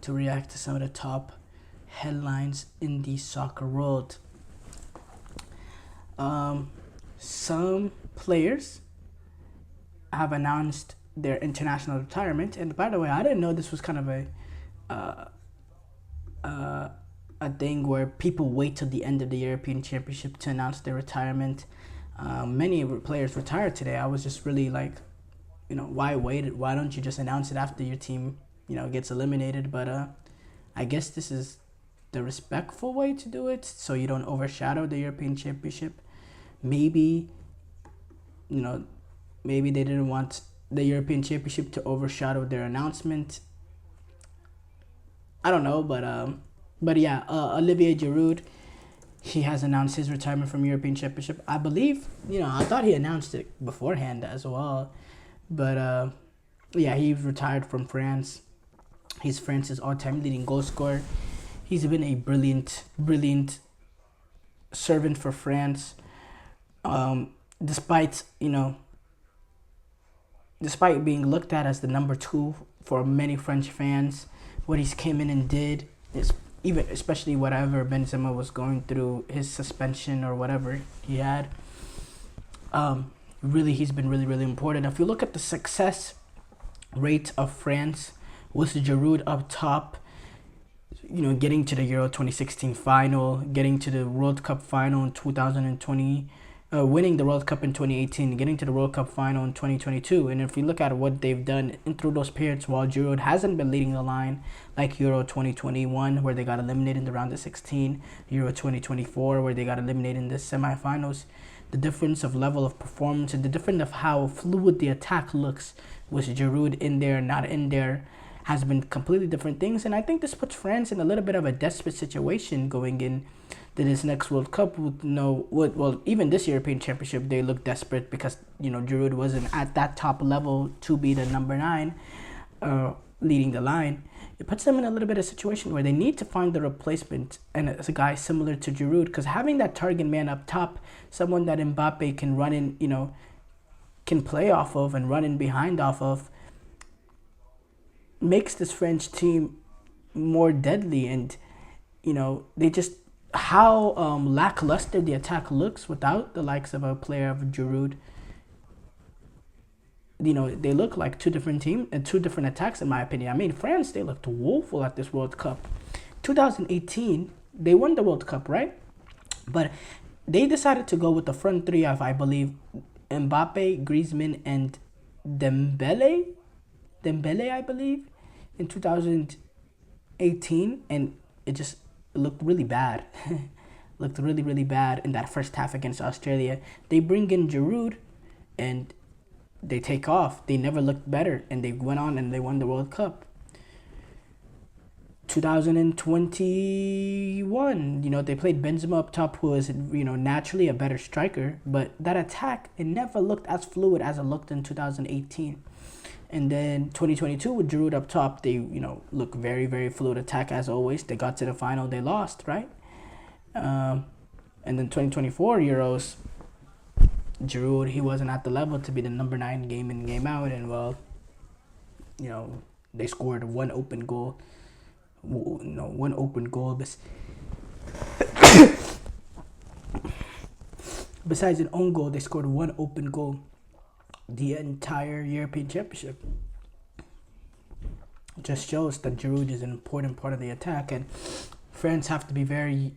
to react to some of the top headlines in the soccer world. Some players have announced their international retirement, and by the way, I didn't know this was kind of a thing where people wait till the end of the European Championship to announce their retirement. Many players retired today. I was just really like, why wait? Why don't you just announce it after your team, gets eliminated? But I guess this is the respectful way to do it, so you don't overshadow the European Championship. Maybe they didn't want the European Championship to overshadow their announcement. I don't know, but yeah, Olivier Giroud, he has announced his retirement from European Championship. I believe, I thought he announced it beforehand as well, but yeah, he retired from France. He's France's all-time leading goal scorer. He's been a brilliant servant for France. Despite being looked at as the number 2 for many French fans, what he's came in and did is especially whatever Benzema was going through, his suspension or whatever he had. Really, he's been really important. If you look at the success rate of France with Giroud up top, getting to the Euro 2016 final, getting to the World Cup final in 2020, winning the World Cup in 2018, getting to the World Cup final in 2022. And if you look at what they've done through those periods while Giroud hasn't been leading the line, like Euro 2021, where they got eliminated in the round of 16, Euro 2024, where they got eliminated in the semifinals, the difference of level of performance and the difference of how fluid the attack looks with Giroud in there, not in there, has been completely different things. And I think this puts France in a little bit of a desperate situation going in to this next World Cup with even this European Championship, they look desperate because, Giroud wasn't at that top level to be the number 9 leading the line. It puts them in a little bit of a situation where they need to find the replacement, and it's a guy similar to Giroud, because having that target man up top, someone that Mbappe can run in, can play off of and run in behind off of, makes this French team more deadly. And they just, how lackluster the attack looks without the likes of a player of Giroud. They look like two different teams and two different attacks, in my opinion. I mean, France, they looked woeful at this World Cup. 2018, they won the World Cup, right? But they decided to go with the front three of, I believe, Mbappe, Griezmann, and Dembele, I believe, in 2018, and it just looked really bad. Looked really bad in that first half against Australia. They bring in Giroud, and they take off. They never looked better, and they went on and they won the World Cup. 2021, they played Benzema up top, who is, naturally a better striker, but that attack, it never looked as fluid as it looked in 2018. And then 2022 with Giroud up top, they, look very fluid attack as always. They got to the final, they lost, right? And then 2024 Euros, Giroud, he wasn't at the level to be the number 9 game in, game out. And, well, they scored one open goal. One open goal. Besides an own goal, they scored one open goal the entire European Championship. It just shows that Giroud is an important part of the attack, and France have to be very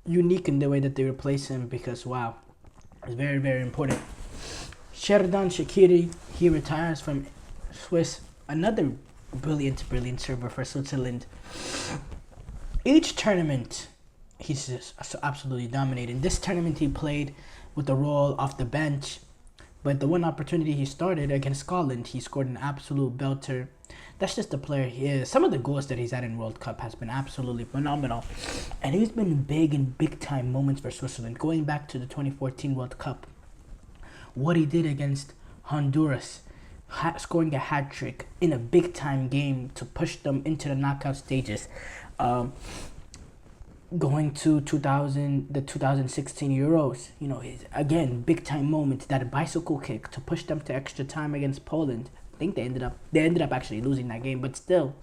unique in the way that they replace him, because, wow, it's very important. Xherdan Shaqiri, he retires from Swiss, another brilliant server for Switzerland. Each tournament, he's just absolutely dominating. This tournament he played with the role off the bench, but the one opportunity he started against Scotland, he scored an absolute belter. That's just the player he is. Some of the goals that he's had in World Cup has been absolutely phenomenal. And he's been big in big-time moments for Switzerland. Going back to the 2014 World Cup, what he did against Honduras, scoring a hat-trick in a big-time game to push them into the knockout stages. Going to the 2016 Euros, again, big-time moment, that bicycle kick to push them to extra time against Poland. I think they ended up actually losing that game, but still,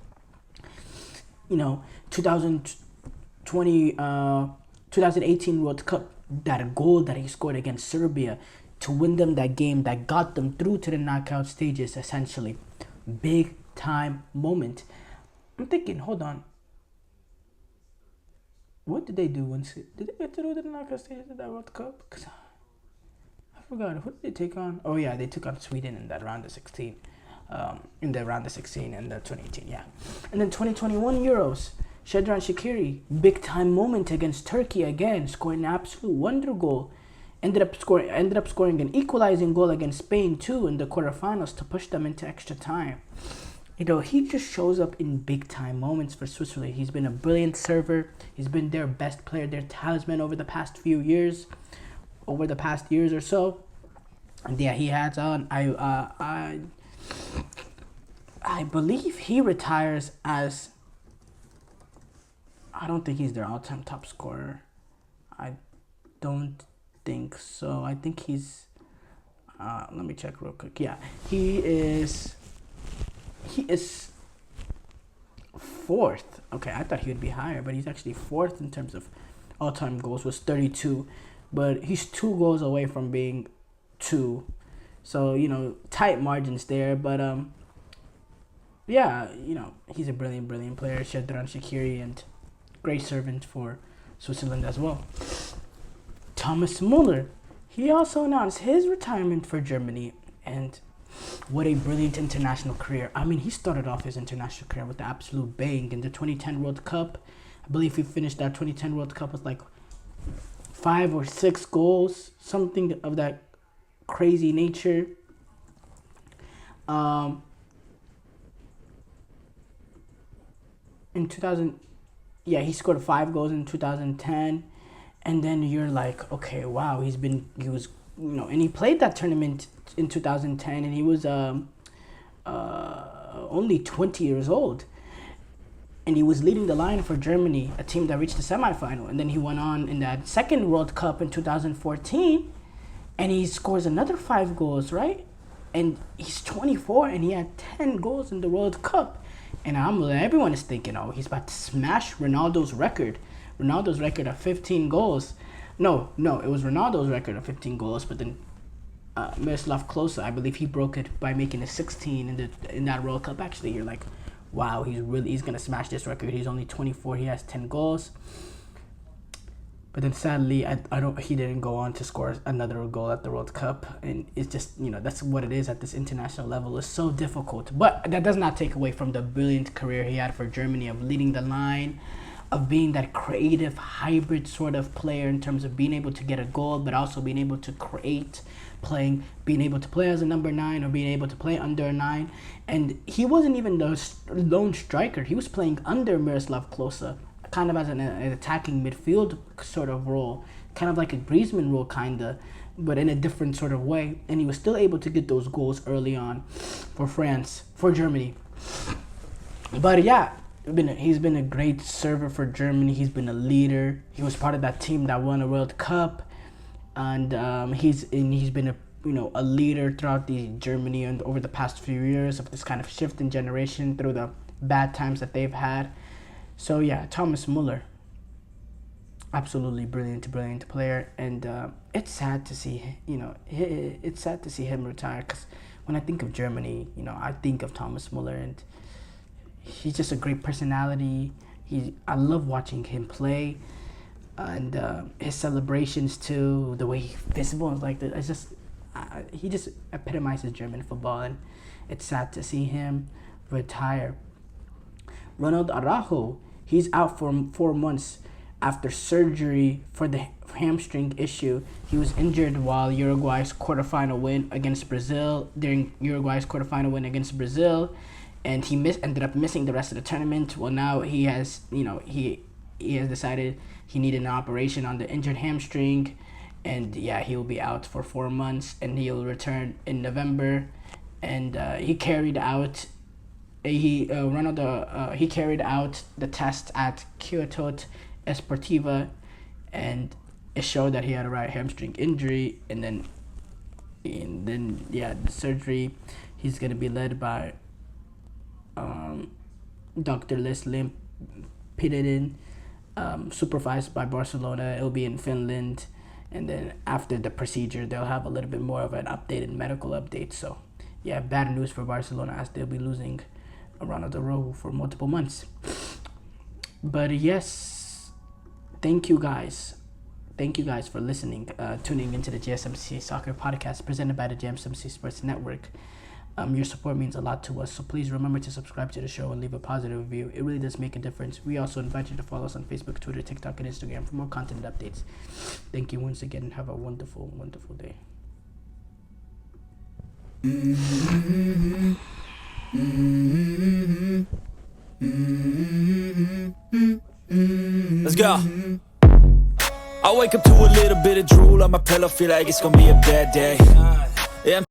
you know, 2020, 2018 World Cup, that goal that he scored against Serbia to win them that game that got them through to the knockout stages, essentially. Big time moment. I'm thinking, hold on. What did they do once? Did they get through to the knockout stages of that World Cup? Because I forgot. Who did they take on? Oh, yeah, they took on Sweden in that round of 16. In the round of 16 and the 2018, yeah. And then 2021 Euros. Shedran Shaqiri, big time moment against Turkey again, scoring an absolute wonder goal. Ended up scoring an equalizing goal against Spain too in the quarterfinals to push them into extra time. You know, he just shows up in big time moments for Switzerland. He's been a brilliant server. He's been their best player, their talisman over the past years or so. And yeah, he has on. I believe he retires as. I don't think he's their all-time top scorer. I don't think so. I think he's. Let me check real quick. Yeah, he is fourth. Okay, I thought he would be higher, but he's actually fourth in terms of all-time goals, was 32. But he's 2 goals away from being 2. So, you know, tight margins there. But, yeah, you know, he's a brilliant, brilliant player, Shedran Shaqiri, and great servant for Switzerland as well. Thomas Muller, he also announced his retirement for Germany, and what a brilliant international career. I mean, he started off his international career with the absolute bang in the 2010 World Cup. I believe he finished that 2010 World Cup with like 5 or 6 goals, something of that crazy nature. In 2000, yeah, he scored 5 goals in 2010, and then you're like, okay, wow, he was, you know, and he played that tournament in 2010, and he was only 20 years old, and he was leading the line for Germany, a team that reached the semifinal, and then he went on in that second World Cup in 2014, and he scores another 5 goals, right? And he's 24, and he had 10 goals in the World Cup. And everyone is thinking, oh, he's about to smash Ronaldo's record. Ronaldo's record of 15 goals. No, it was Ronaldo's record of 15 goals, but then Miroslav Klose, I believe he broke it by making it 16 in that World Cup. Actually, you're like, wow, he's gonna smash this record. He's only 24. He has 10 goals. But then sadly, he didn't go on to score another goal at the World Cup. And it's just, you know, that's what it is at this international level. It's so difficult. But that does not take away from the brilliant career he had for Germany of leading the line, of being that creative hybrid sort of player in terms of being able to get a goal, but also being able to create, being able to play as a number 9 or being able to play under a 9. And he wasn't even the lone striker. He was playing under Miroslav Klose, kind of as an attacking midfield sort of role, kind of like a Griezmann role, but in a different sort of way. And he was still able to get those goals early on for Germany. But yeah, he's been a great server for Germany. He's been a leader. He was part of that team that won a World Cup, and he's been a leader throughout the Germany and over the past few years of this kind of shift in generation through the bad times that they've had. So yeah, Thomas Muller, absolutely brilliant player, and it's sad to see, it's sad to see him retire, because when I think of Germany, I think of Thomas Muller, and he's just a great personality. I love watching him play, and his celebrations too, the way he visible is like that. He just epitomizes German football, and it's sad to see him retire. Ronald Araujo, he's out for 4 months after surgery for the hamstring issue. He was injured while Uruguay's quarterfinal win against Brazil, and he ended up missing the rest of the tournament. Well, now he has decided he needed an operation on the injured hamstring, and yeah, he will be out for 4 months, and he'll return in November. And he carried out the test at Quiotot Esportiva, and it showed that he had a right hamstring injury. And then the surgery, he's gonna be led by Dr. Liz Limp pitted in, supervised by Barcelona. It'll be in Finland, and then after the procedure, they'll have a little bit more of an updated medical update. So, yeah, bad news for Barcelona as they'll be losing Ronaldo for multiple months. But yes, thank you guys. Thank you guys for listening, tuning into the GSMC Soccer Podcast presented by the GSMC Sports Network. Your support means a lot to us, so please remember to subscribe to the show and leave a positive review. It really does make a difference. We also invite you to follow us on Facebook, Twitter, TikTok, and Instagram for more content updates. Thank you once again. Have a wonderful, wonderful day. Let's go. I wake up to a little bit of drool on my pillow, feel like it's gonna be a bad day. Yeah.